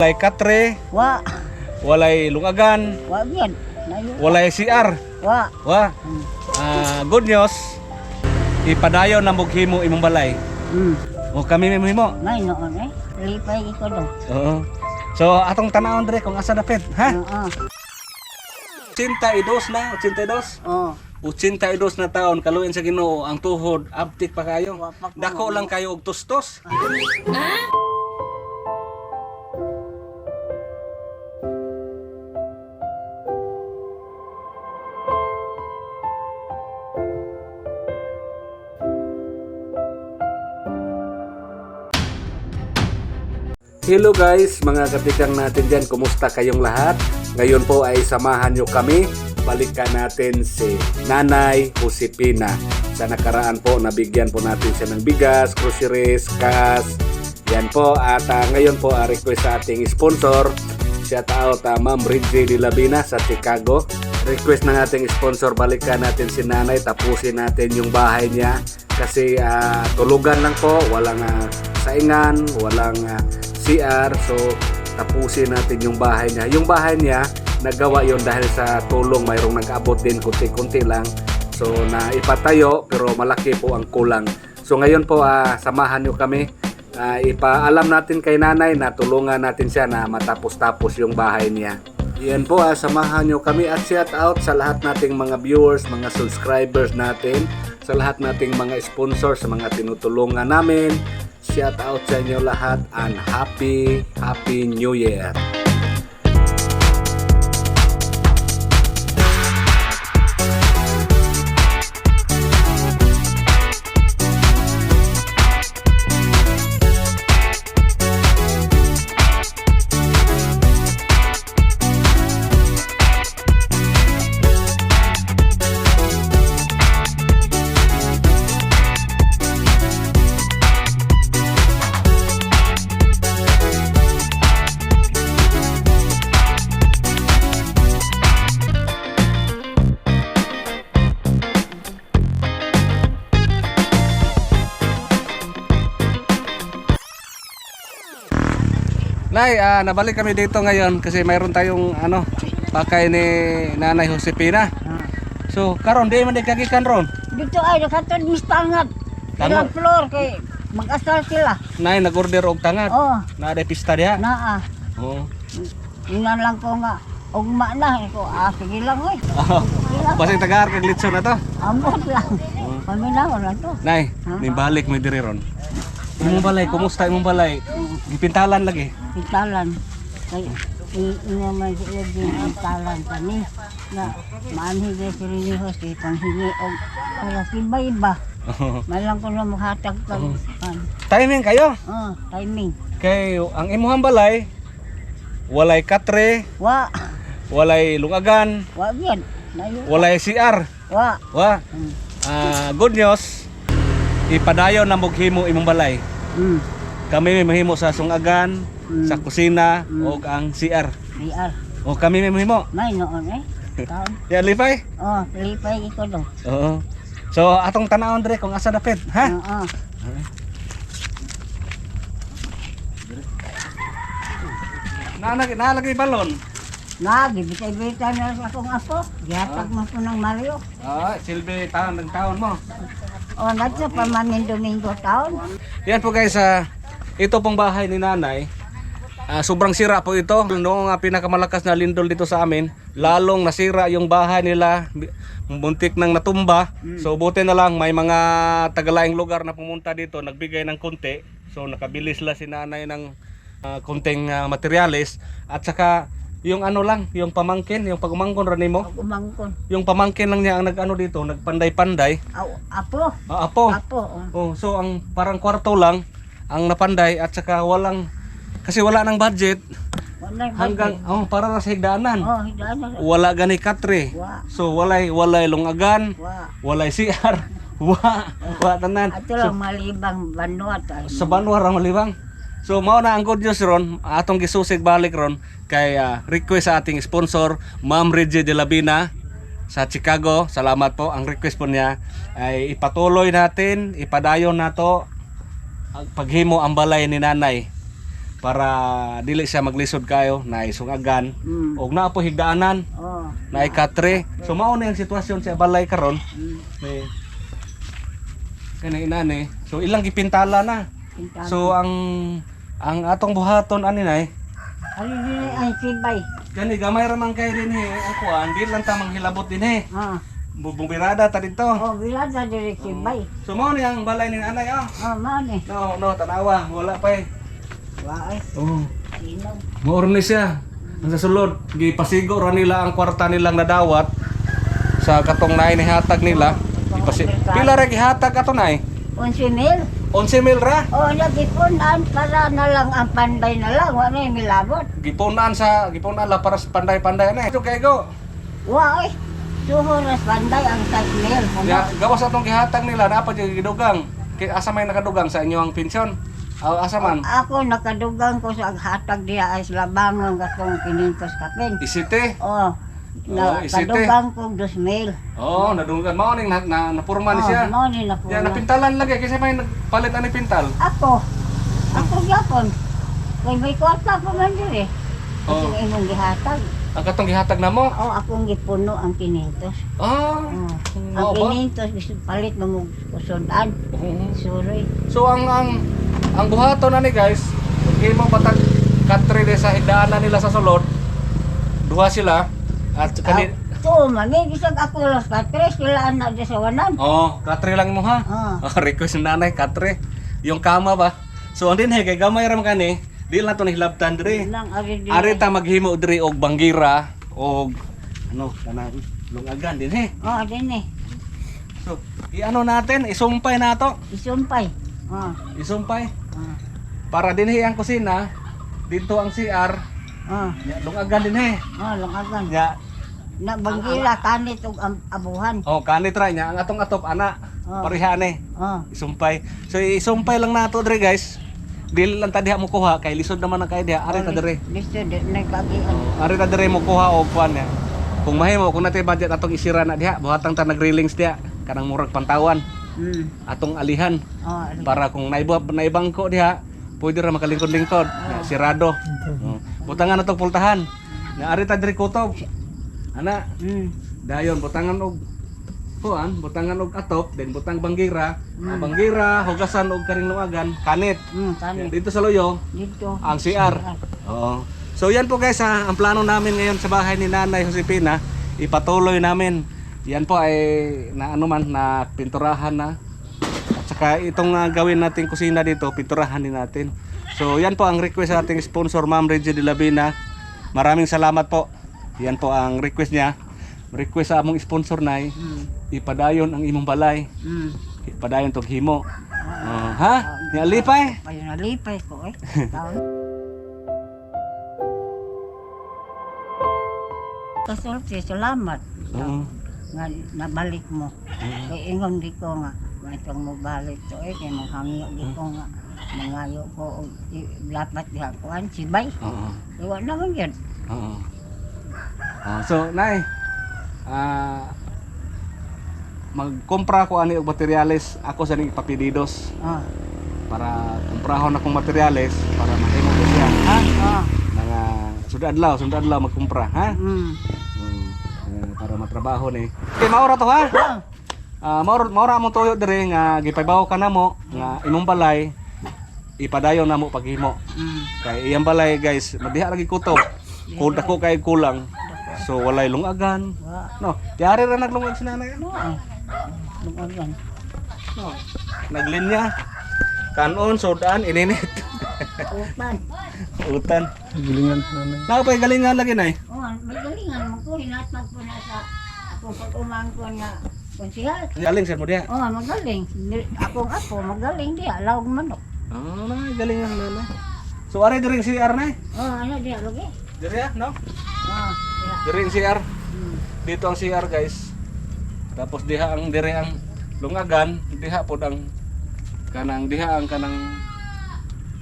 Walay katre, Wa. walay lungagan, Wa yan. Nayo. walay CR. Wa. Wa. Good news. Ipadayon na mughimo imong balay. O kami may muhimo. Ngay noon eh. Lipay ko do. Oo. So atong tanawon dire kung asa dapit, ha? Oo. 82 na, 82. Oo. 82 na taon kaluin sa Ginoo ang tuhod abtik pa kayo. Wa pa ko. Dako lang kayo og tustos. Hello guys, mga katikang natin dyan, kumusta kayong lahat? Ngayon po ay samahan nyo kami, balikan natin si Nanay Josefina. Sa nakaraan po, nabigyan po natin siya ng bigas, groceries, cash. Yan po, at ngayon po request sa ating sponsor. Shout out Ma'am Ridge de Labina sa Chicago. Request ng ating sponsor, balikan natin si Nanay, tapusin natin yung bahay niya. Kasi tulugan lang po, walang saingan, walang CR, so tapusin natin yung bahay niya. Yung bahay niya, nagawa yon dahil sa tulong, mayroong nag-abot din, kunti-kunti lang. So naipatayo, pero malaki po ang kulang. So ngayon po, samahan nyo kami. Ipaalam natin kay Nanay na tulungan natin siya na matapos-tapos yung bahay niya. Yan po, samahan nyo kami at shout out sa lahat nating mga viewers, mga subscribers natin, sa lahat nating mga sponsors, sa mga tinutulungan namin. Shout out sa inyo lahat and Happy New Year! Nay, nabalik kami dito ngayon kasi mayroon tayong pakay ni Nanay Josefina. So, karon di man di kagikan ron. Dito ay nakatod mistangat. Tama. Ilang floor kay mag-asal sila. Nay, nag-order og tangad. Oh, Na ada pista diha. naa. Oo. Inan lang ko nga. Ugma na ko. Sige lang oy. Sige lang. Basta tagar kag litson na to. Ambot lang. Paminaw lang to. Nay, nimbalik mo diri ron. Imong balay, kumusta imong balay? Gipintalan lagi. Pitalan. Kay man sila din pitalan kami. Na maanhi de sila hosti panghingi og para iba-iba. Malang ko na maghatag kag Timing kayo. timing. Kay ang imuhang balay walay katre, Wa. walay lungagan, Wa yan. Nayo. walay CR. Wa. Wa. Good news. Ipadayon na mughimo imong balay. Kami may mahimo sa sungagan, sa kusina, o ang CR. Biar. O kami may mahimo. May noon eh. Taon. Yan, lipay? Oh, lipay ko do. Oo. So, atong tanawon dire kung asa dapit, ha? Oo. Nalagay balon. Gibitay-bitay na sa akong apo. Gihatag mo po ng Mario. Silbi taon ng taon mo. O, nasa pamamin Domingo taon. Yan po guys, ito pong bahay ni Nanay. Sobrang sira po ito. Noong pinakamalakas na lindol dito sa amin, lalong nasira yung bahay nila. Muntik nang natumba. So buti na lang may mga tagalaing lugar na pumunta dito, nagbigay ng konti. So nakabili sila si Nanay ng konting materyales. At saka yung yung pamangkin, yung pag-umangkon rin mo. Umangkon. Yung pamangkin lang niya ang dito, nagpanday-panday. Apo. Apo. Apo. Oh, so ang parang kwarto lang ang napanday at saka kasi wala nang budget hanggang para sa higdaanan. Oh, higdaanan. Wala gani katre. Wa. So walay lungagan, Wa. walay CR. Wa tanan. Ato lang malibang banwat. Sa banwa ra malibang. So mao na ang good news ron, atong gisusig balik ron kay request sa ating sponsor, Ma'am Ridge de Labina sa Chicago. Salamat po. Ang request po niya ay ipatuloy natin, ipadayon nato ang paghimo ang balay ni Nanay. para dili siya maglisod kayo na isungagan og naa po higdaanan Oh. na ikatre. So mao na yung sitwasyon sa balay karon. May kani inani. So ilang gipintala na. Pintalan. So ang atong buhaton ani nay Ano din ay sibay. kani gamay ra man kay dinhi ang kuan di lang ta manghilabot dinhi. Ah. Bubirada ta dito. Oh, bilada dire sibay. So mao ni ang balay ni anay Oh, mani. No, tanawa wala pa eh. Waay. Oh. Sinaw. Maor ni siya. Ang sa sulod, gipasigo ra nila ang kwarta nilang nadawat sa katong naay ni hatag nila. Pila ra gihatag ato nay? 11,000. 11,000 ra. Oh, nagipunan para na lang ang panday na lang. Wala yung milabot. Gipunan la para sa panday-panday na. Ito kay go. Waay. Suhuras panday ang 6,000. Ya, gawas atong gihatag nila na pa gidugang. Kay asa may nakadugang sa inyo ang pensyon? Asa man? Ako nakadugang ko sa hatag diya ay labangon katong 500 kapin. Isite. Oh. Isite. Nakadugang ko 2,000. Oh, nadunggan mao ning napurma ni siya. Mao ni na po. Ya napintalan lagi kasi may nagpalit ani pintal. Ako gyapon. Kay may kwarta pa man diri. Oh. Ang imong gihatag. Ang katong gihatag namo. Oh, akong gipuno ang 500. Ah. Oh. Ang Oo ba? 500 gusto palit mo kusudan. Suroy. So ang buhaton na ni guys, imo batag katre de sa higdaanan nila sa sulod. Duha sila at kani To, mami bisag ako las katres sila anak di sa wanan. oh, katre lang mo ha. Ah. Request ng nanay katre. Yung kama ba? So ang dinhe kay gamay ra man kani, di lang to nahilabtan diri. Nang ari di. Ari ta maghimo diri og banggira og ano kanang lungagan dinhe. Oh, dinhi. So, i-ano natin, isumpay nato. Isumpay. Oh. Isumpay Oh. para dinhi ang kusina, dito ang CR. Oh. Ya, lungagan dinhe. Oh, langagan. Ya, Na banggila kanit og abuhan. oh, kanit ra niya ang atong atop ana. Oh. Parihane. Oh. Isumpay. So isumpay lang nato dre guys. Dili lang ta diha mo kuha kay lisod naman ang kay diha. Ari ta dre. Listo di nagbagian. Ari ta dre mo kuha og kuan ya. Kung mahimo kung natay budget atong isira na diha, buhatang ta nag-railings diha kanang murag pantawan atong alihan Oh. para kung naibangko diha, pwede ra makalingkod-lingkod. Ya, sirado. Butangan atong pultahan. Na ari ta dre kutob. Ana, dayon butangan og kuan, butangan og atop, then butang banggira, ang banggira, hugasan og karing luagan, kanit. Yan, Kanit. dito sa loyo, Dito. ang CR. Oo. So yan po guys ha, ang plano namin ngayon sa bahay ni Nanay Josepina, ipatuloy namin. Yan po ay na ano man na pinturahan na. At saka itong gawin nating kusina dito, pinturahan din natin. So yan po ang request sa ating sponsor Ma'am Reggie de Labina. Maraming salamat po. Yan po ang request niya. Request sa among sponsor nay, ipadayon ang imong balay. Ipadayon tog himo. Ha? Nialipay? Ay nalipay ko eh. Kasulti, salamat. Oo. Nga nabalik mo. Kay ingon di ko nga itong mo balik to eh kay manghangyo di ko nga mangayo ko og dapat dihakuan sibay. Oo. Iwa naman yun. Oo. So, Nay, magkumpra ko ani og materyales ako sa ning ipapilidos Oh. para kumprahon akong materyales para mahimo ko siya. Ha? Oh. Mga sundad adlaw magkumpra, ha? Para matrabaho ni. Okay, maora to ha. Maora mo tuyo dire nga gipaybaw ka namo nga imong balay ipadayon namo paghimo. Kay iyang balay guys, madiha lagi kutob. Kung dako kay kulang. So walay lungagan. No, tiari ra naglungag si nanay. No. Lumagan. No. Naglinya. Kanon sodan ininit. Upan. Utan. Galingan sa nanay. Napay galingan lagi nay. Oh, magalingan mo ko hinatag ko na sa ako pag umangkon nga konsihal. Galing sa mo diha. Oh, magaling. Akong apo magaling di alawag manok. Nay, galingan nanay. So ari diri si CR nay. Oh, ano di lagi? Diri no? Oh, ya. Diri ang CR. Dito ang CR guys. Tapos diha ang diri ang lungagan, diha pod ang kanang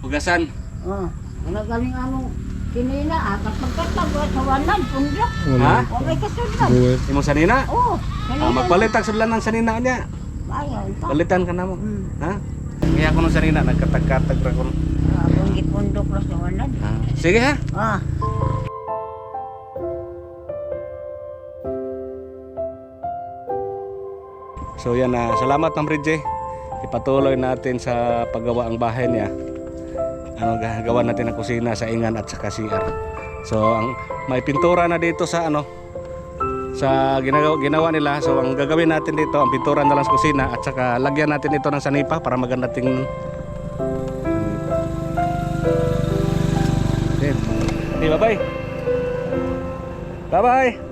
hugasan. Oh, magaling among kinina akat pagkatag sa wanan pundra. Ha? Okay kasunod. Buwet. Imo sanina? Oh, Magpalit tag sudlanan sanina niya. Ayaw ito. Palitan ka namo. Ha? Kaya ko no sanina nagkatag-katag ra ko. Kung gipundok lang sa wanan. Sige ha. Ah. So yan na, salamat Ma'am Ridge. Ipatuloy natin sa paggawa ang bahay niya. Ano gagawa natin ang kusina sa ingan at sa CR. So ang may pintura na dito sa sa ginawa nila. So ang gagawin natin dito, ang pintura na lang sa kusina at saka lagyan natin ito ng sanipa para maganda tingnan. Okay, bye-bye. Bye-bye.